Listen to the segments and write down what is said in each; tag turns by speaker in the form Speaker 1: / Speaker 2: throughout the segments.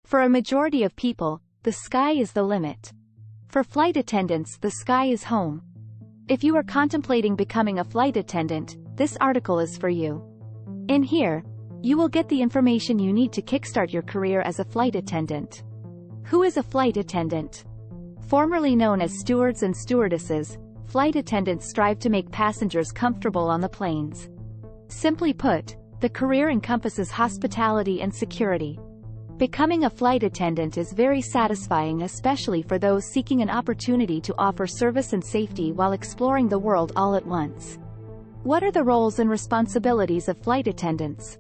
Speaker 1: For a majority of people, the sky is the limit. For flight attendants, the sky is home. If you are contemplating becoming a flight attendant, this article is for you. In here, you will get the information you need to kickstart your career as a flight attendant. Who is a flight attendant? Formerly known as stewards and stewardesses, flight attendants strive to make passengers comfortable on the planes. Simply put, the career encompasses hospitality and security. Becoming a flight attendant is very satisfying, especially for those seeking an opportunity to offer service and safety while exploring the world all at once. What are the roles and responsibilities of flight attendants?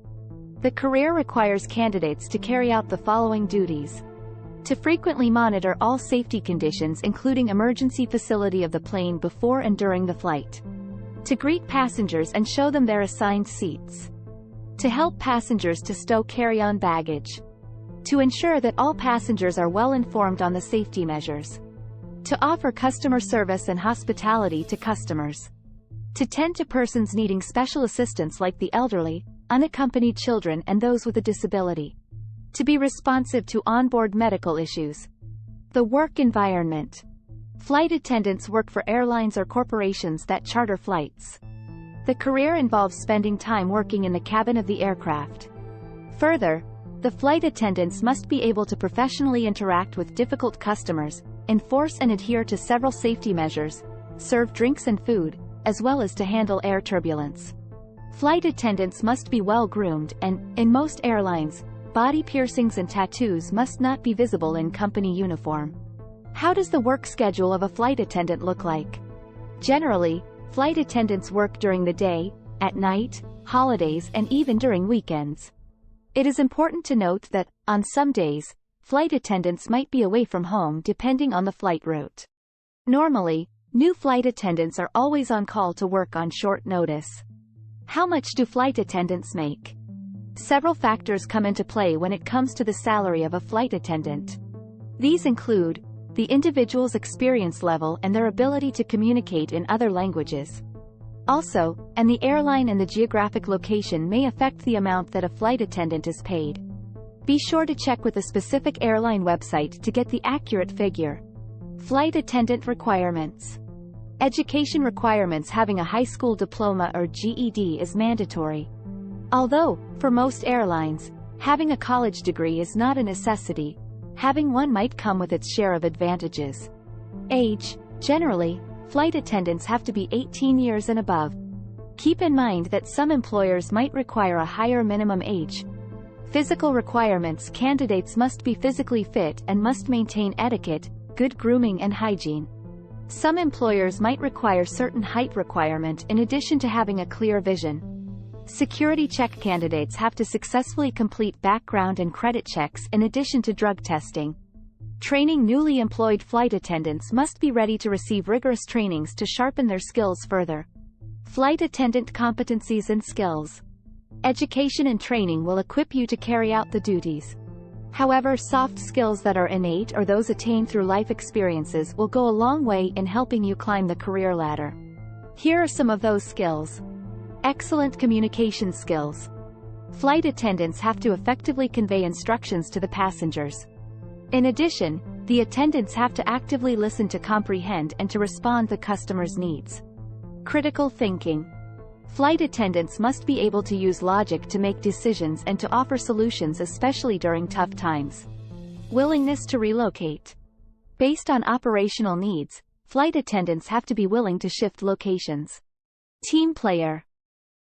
Speaker 1: The career requires candidates to carry out the following duties. To frequently monitor all safety conditions, including emergency facility of the plane before and during the flight. To greet passengers and show them their assigned seats. To help passengers to stow carry-on baggage. To ensure that all passengers are well informed on the safety measures. To offer customer service and hospitality to customers. To tend to persons needing special assistance like the elderly, unaccompanied children and those with a disability. To be responsive to onboard medical issues. The work environment. Flight attendants work for airlines or corporations that charter flights. The career involves spending time working in the cabin of the aircraft. Further, the flight attendants must be able to professionally interact with difficult customers, enforce and adhere to several safety measures, serve drinks and food, as well as to handle air turbulence. Flight attendants must be well groomed and, in most airlines, body piercings and tattoos must not be visible in company uniform. How does the work schedule of a flight attendant look like? Generally, flight attendants work during the day, at night, holidays and even during weekends. It is important to note that, on some days, flight attendants might be away from home depending on the flight route. Normally, new flight attendants are always on call to work on short notice. How much do flight attendants make? Several factors come into play when it comes to the salary of a flight attendant. These include the individual's experience level and their ability to communicate in other languages. Also, and the airline and the geographic location may affect the amount that a flight attendant is paid. Be sure to check with a specific airline website to get the accurate figure. Flight attendant requirements. Education requirements: having a high school diploma or GED is mandatory. Although, for most airlines, having a college degree is not a necessity, having one might come with its share of advantages. Age. Generally, flight attendants have to be 18 years and above. Keep in mind that some employers might require a higher minimum age. Physical requirements: candidates must be physically fit and must maintain etiquette, good grooming and hygiene. Some employers might require certain height requirement in addition to having a clear vision. Security check: candidates have to successfully complete background and credit checks in addition to drug testing. Training: newly employed flight attendants must be ready to receive rigorous trainings to sharpen their skills further. Flight attendant competencies and skills. Education and training will equip you to carry out the duties. However, soft skills that are innate or those attained through life experiences will go a long way in helping you climb the career ladder. Here are some of those skills. Excellent communication skills. Flight attendants have to effectively convey instructions to the passengers. In addition, the attendants have to actively listen to comprehend and to respond to customers' needs. Critical thinking. Flight attendants must be able to use logic to make decisions and to offer solutions, especially during tough times. Willingness to relocate. Based on operational needs, flight attendants have to be willing to shift locations. Team player.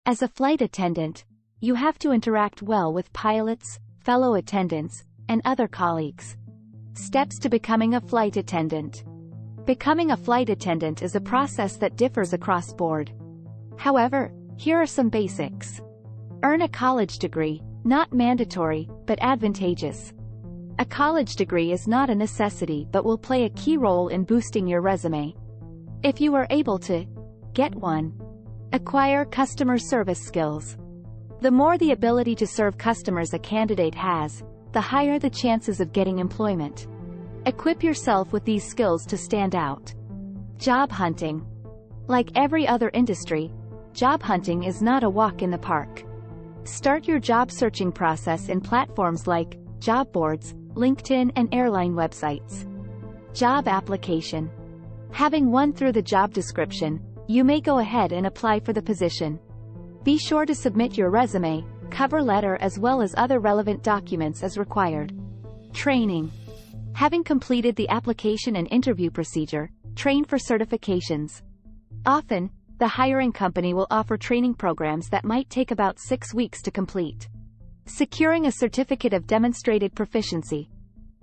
Speaker 1: As a flight attendant, you have to interact well with pilots, fellow attendants, and other colleagues. Steps to becoming a flight attendant. Becoming a flight attendant is a process that differs across board. However, here are some basics. Earn a college degree, not mandatory, but advantageous. A college degree is not a necessity but will play a key role in boosting your resume. If you are able to get one. Acquire customer service skills. The more the ability to serve customers a candidate has, the higher the chances of getting employment. Equip yourself with these skills to stand out. Job hunting. Like every other industry, job hunting is not a walk in the park. Start your job searching process in platforms like job boards, LinkedIn, and airline websites. Job application. Having won through the job description, you may go ahead and apply for the position. Be sure to submit your resume, cover letter as well as other relevant documents as required. Training. Having completed the application and interview procedure, train for certifications. Often, the hiring company will offer training programs that might take about 6 weeks to complete. Securing a certificate of demonstrated proficiency.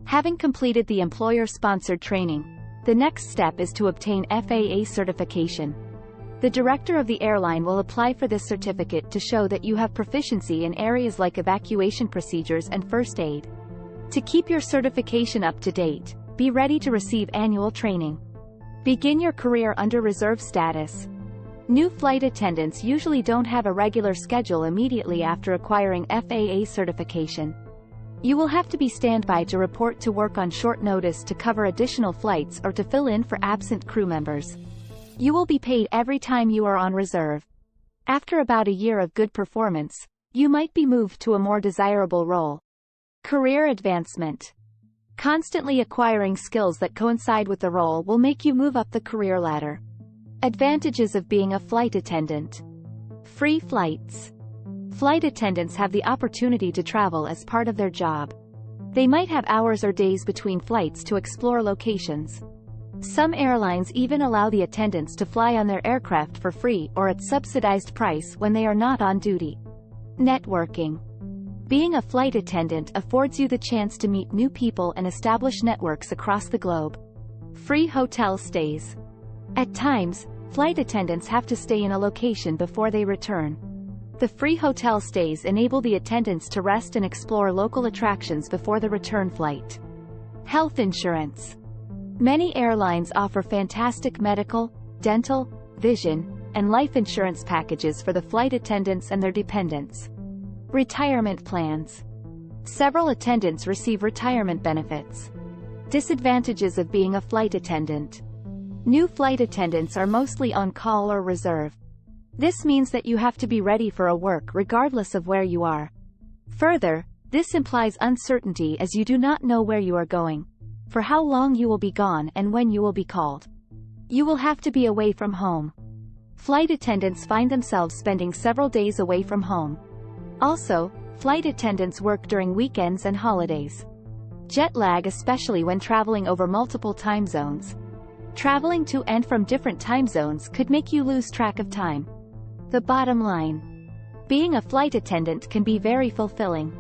Speaker 1: Having completed the employer-sponsored training, the next step is to obtain FAA certification. The director of the airline will apply for this certificate to show that you have proficiency in areas like evacuation procedures and first aid. To keep your certification up to date, be ready to receive annual training. Begin your career under reserve status. New flight attendants usually don't have a regular schedule immediately after acquiring FAA certification. You will have to be standby to report to work on short notice to cover additional flights or to fill in for absent crew members. You will be paid every time you are on reserve. After about a year of good performance, you might be moved to a more desirable role. Career advancement. Constantly acquiring skills that coincide with the role will make you move up the career ladder. Advantages of being a flight attendant. Free flights. Flight attendants have the opportunity to travel as part of their job. They might have hours or days between flights to explore locations. Some airlines even allow the attendants to fly on their aircraft for free or at subsidized price when they are not on duty. Networking. Being a flight attendant affords you the chance to meet new people and establish networks across the globe. Free hotel stays. At times, flight attendants have to stay in a location before they return. The free hotel stays enable the attendants to rest and explore local attractions before the return flight. Health insurance. Many airlines offer fantastic medical, dental, vision, and life insurance packages for the flight attendants and their dependents. Retirement plans. Several attendants receive retirement benefits. Disadvantages of being a flight attendant. New flight attendants are mostly on call or reserve. This means that you have to be ready for a work regardless of where you are. Further, this implies uncertainty as you do not know where you are going, for how long you will be gone and when you will be called. You will have to be away from home. Flight attendants find themselves spending several days away from home. Also, flight attendants work during weekends and holidays. Jet lag, especially when traveling over multiple time zones. Traveling to and from different time zones could make you lose track of time. The bottom line. Being a flight attendant can be very fulfilling.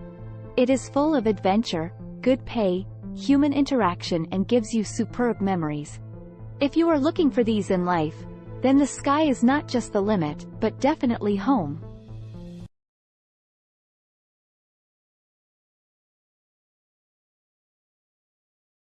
Speaker 1: It is full of adventure, good pay, human interaction, and gives you superb memories. If you are looking for these in life, then the sky is not just the limit, but definitely home.